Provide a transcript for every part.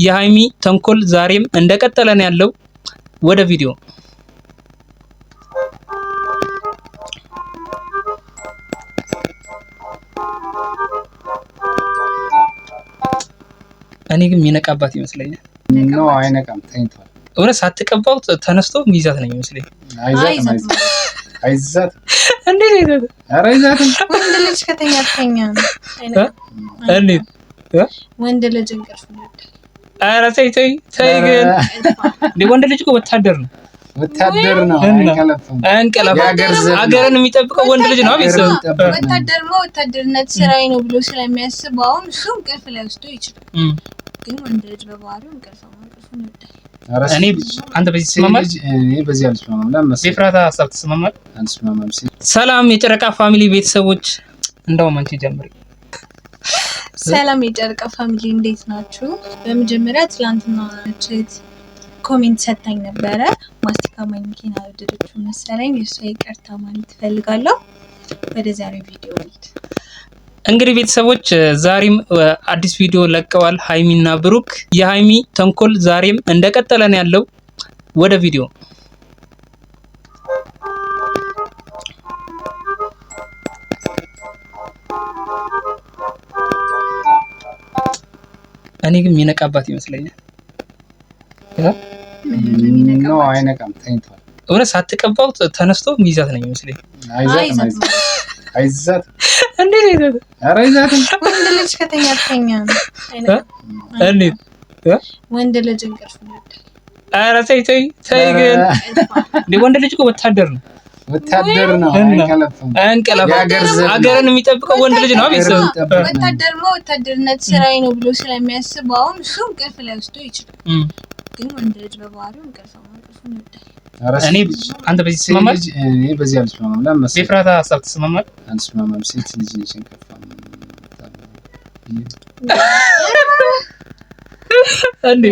የሃይሚ ተንኮል ዛሬም እንደቀጠለ ነው ያለው። ወደ ቪዲዮ እኔ ግን የሚነቃባት ይመስለኛል። ነው አይነቃም፣ ተኝቷል። እውነት ሳትቀባው ተነስቶ ሚዛት ነው የሚመስለኝ። አይዛት እንዴ ነው? ኧረ አይዛት ወንድ ልጅ ከተኛ ተኛ ነው። እንዴት ወንድ ልጅ እንቅልፍ ነው። ኧረ ተይ ግን እንዴ ወንድ ልጅ እኮ ወታደር ነው። ወታደር ነው። አንቀላፋ አገርን የሚጠብቀው ወንድ ልጅ ነው። ቤተሰብ ወታደር ነው። ወታደርነት ስራዬ ነው ብሎ ስለሚያስብ አሁን እሱ እንቅልፍ ላይ ወስዶ ይችላል። ግን ወንድ ልጅ በባህሪው እንቅልፍ ይወዳል። እኔ አንተ በዚህ ተስማማል? እኔ በዚህ አልስማማም። ለምን ኤፍራታ ሀሳብ ተስማማል? አልስማማም። ሰላም የጨረቃ ፋሚሊ ቤተሰቦች፣ እንደውም አንቺ ጀምሪ። ሰላም የጨረቃ ፋሚሊ እንዴት ናችሁ? በመጀመሪያ ትላንትና እህት ኮሜንት ሰጣኝ ነበረ። ማስቲካ ማኝኪና ወደደችው መሰለኝ። እሷ ይቅርታ ማለት ትፈልጋለሁ። ወደ ዛሬው ቪዲዮ ልሂድ። እንግዲህ ቤተሰቦች ዛሬም አዲስ ቪዲዮ ለቀዋል ሃይሚና ብሩክ። የሃይሚ ተንኮል ዛሬም እንደቀጠለ ነው ያለው። ወደ ቪዲዮ እኔ ግን የሚነቃባት ይመስለኛል። ነው አይነቃም፣ ተኝቷል። እውነት ሳትቀባው ተነስቶ ሚዛት ነው የሚመስለኝ። አይዛት እንዴ ነው? ኧረ አይዛት ወንድ ልጅ ከተኛ ተኛ ነው። እንዴት ወንድ ልጅ እንቅልፍ ነው። ኧረ ተይ ግን እንዴ ወንድ ልጅ እኮ ወታደር ነው። ወታደር ነው። አንቀላፋ አገርን የሚጠብቀው ወንድ ልጅ ነው። ቤተሰብ ወታደር ነው። ወታደርነት ስራዬ ነው ብሎ ስለሚያስብ አሁን እሱ እንቅልፍ ላይ ወስዶ ይችላል። ግን ወንድ ልጅ በባህሪው እንቅልፍ ይወዳል። እኔ አንተ በዚህ ተስማማል? እኔ በዚህ አልስማማም። ለምን ኤፍራታ ሀሳብ ተስማማል? አልስማማም። ሴት ልጅ ነች እንቅልፋም እንዴ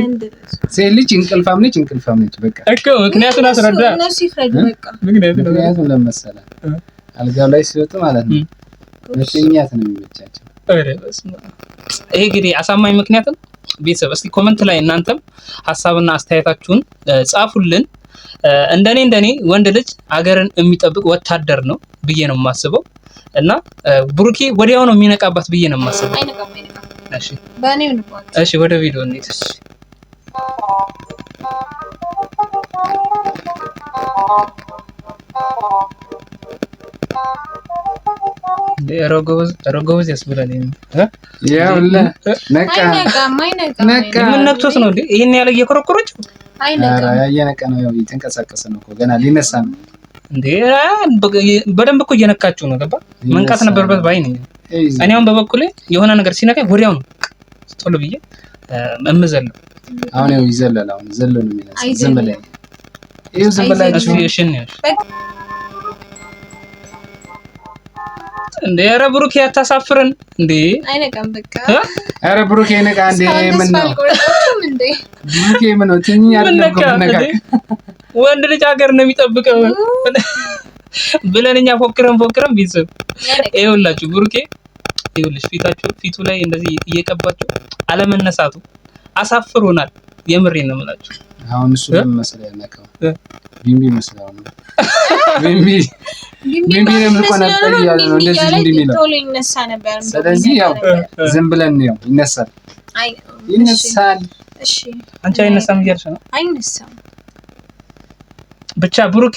ሴት ልጅ እንቅልፋም ነች። በቃ እኮ ምክንያቱን አስረዳ። እነሱ ይፍረዱ በቃ። ምክንያቱም ለመሰለ አልጋው ላይ ሲወጡ ማለት ነው መተኛት ነው የሚመቻቸው። አረ በስመ አብ። ይሄ እንግዲህ አሳማኝ ምክንያት ነው። ቤተሰብ እስቲ ኮሜንት ላይ እናንተም ሀሳብና አስተያየታችሁን ጻፉልን። እንደኔ ወንድ ልጅ አገርን የሚጠብቅ ወታደር ነው ብዬ ነው የማስበው እና ብሩኬ ወዲያው ነው የሚነቃባት ብዬ ነው የማስበው። አይነቃም። እሺ ባኔው ንቋት። እሺ ወደ ቪዲዮ እንሂድ። ረጎዝ ያስብላል። ያውላ ነቃ አይነቃም። ምን ነክቶት ነው እንዴ ይሄን ያለ እየኮረኮረች? አይነቃም። ያየነቀ ነው። ያው እየተንቀሳቀሰ ነው እኮ ገና ሊነሳ ነው እንዴ። በደንብ እኮ እየነካችሁ ነው። ገባ መንቃት ነበርበት ባይ ነኝ እኔ። አሁን በበኩሌ የሆነ ነገር ሲነካኝ ወዲያው ነው ቶሎ ብዬ እምዘለው። አሁን ያው ይዘላል። አሁን ዘሎ ነው የሚነሳ። ዝም ብለህ ይሄው ዝም ብለህ እሺ እንዴ። ኧረ ብሩኬ አታሳፍረን እንዴ። አይነቃም በቃ። ኧረ ብሩኬ ነቃ እንዴ። ምን ነው ብሩኬ ምን ነው ትንኛ አይደለም ነቃ። ወንድ ልጅ ሀገር ነው የሚጠብቀው ብለን እኛ ፎክረን ቢዝም ይኸውላችሁ ብሩኬ ይኸውልሽ ፊቱ ላይ እንደዚህ እየቀባችሁ አለመነሳቱ አሳፍሮናል። የምሬን ነው የምላችሁ። አሁን እሱ ምን መሰለህ ያነቀው ቢምቢ መስላው ነው። ቢምቢ ነው ቆናጠል ያለ ነው እንደዚህ እንደሚለው ቶሎ ይነሳ ነበር። ስለዚህ ያው ዝም ብለን ነው ይነሳል። እሺ አንቺ አይነሳም እያልሽ ነው? አይነሳም። ብቻ ብሩኬ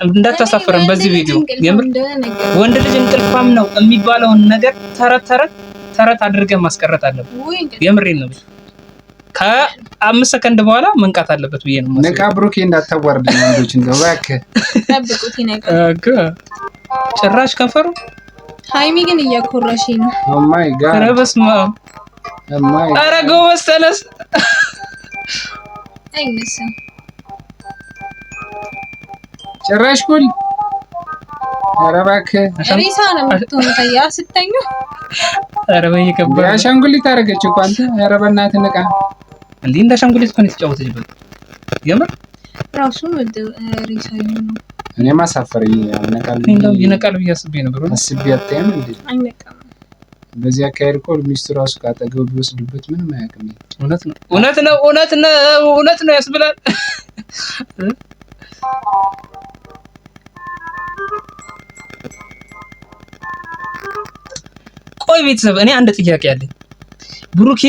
እንዳታሳፍረን በዚህ ቪዲዮ። የምር ወንድ ልጅ እንቅልፋም ነው የሚባለውን ነገር ተረት አድርገን ማስቀረት አለብን። የምሬን ነው። ከ5 ሰከንድ በኋላ መንቃት አለበት ብዬ ነው ማለት ነው። ነቃ ብሩኬ እንዳታዋርድ ነው ወንዶች እንደው እባክህ ጠብቁት ይነቃል። ጭራሽ ከንፈሩ ሃይሚ ግን እያኮራሽ ነው። ኦ ማይ ጋድ። ኧረ በስመ አብ። ኧረ ጎበዝ ተነስ። አይነሳም ጭራሽ ኩል። ኧረ እባክህ ሬሳ ነው የምትሆነው ታያ ስተኙ። ኧረ በየከባድ አሻንጉሊት አደረገች እኮ አንተ። ኧረ በእናትህ ነቃ እንዴ። እንደ አሻንጉሊት እኮ ነው የተጫወተችበት። የምር ራሱ ሬሳ ነው። እኔ ማሳፈር ያነቃል እንደው ይነቃል ብዬ አስቤ ነበር። አስቤ አታየም እንዴ? አይነቃም። በዚህ አካሄድ እኮ ሚስቱ ራሱ ካጠገቡ ቢወስድበት ምንም አያውቅም። እውነት ነው ያስብላል። ቆይ ቤተሰብ እኔ አንድ ጥያቄ አለኝ። ብሩኬ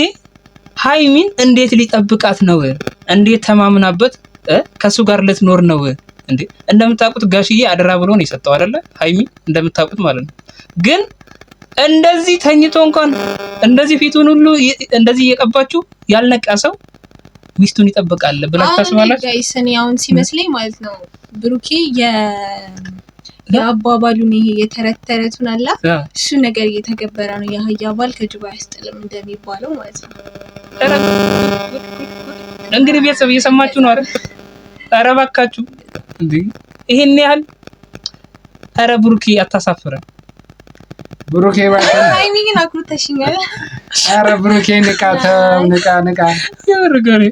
ሃይሚን እንዴት ሊጠብቃት ነው? እንዴት ተማምናበት ከሱ ጋር ልትኖር ነው እንዴ? እንደምታውቁት ጋሽዬ አደራ ብሎ ነው የሰጠው አይደለ? ሃይሚ እንደምታውቁት ማለት ነው። ግን እንደዚህ ተኝቶ እንኳን እንደዚህ ፊቱን ሁሉ እንደዚህ እየቀባችሁ ያልነቃ ሰው ሚስቱን ይጠብቃል ብላችሁ ታስባላችሁ? ጋይስ እኔ አሁን ሲመስለኝ ማለት ነው ብሩኬ የአባባሉን ይሄ የተረተረቱን አላ እሱ ነገር እየተገበረ ነው። የአህያ ባል ከጅባ ያስጥልም እንደሚባለው ማለት ነው። እንግዲህ ቤተሰብ እየሰማችሁ ነው አይደል? ኧረ እባካችሁ እንዴ ይሄን ያህል ኧረ ብሩኬ አታሳፍረን። ብሩኬ ባይሆን ሃይሚ ግን አኩርተሽኛል። ኧረ ብሩኬ ንቃ ያወርገሬ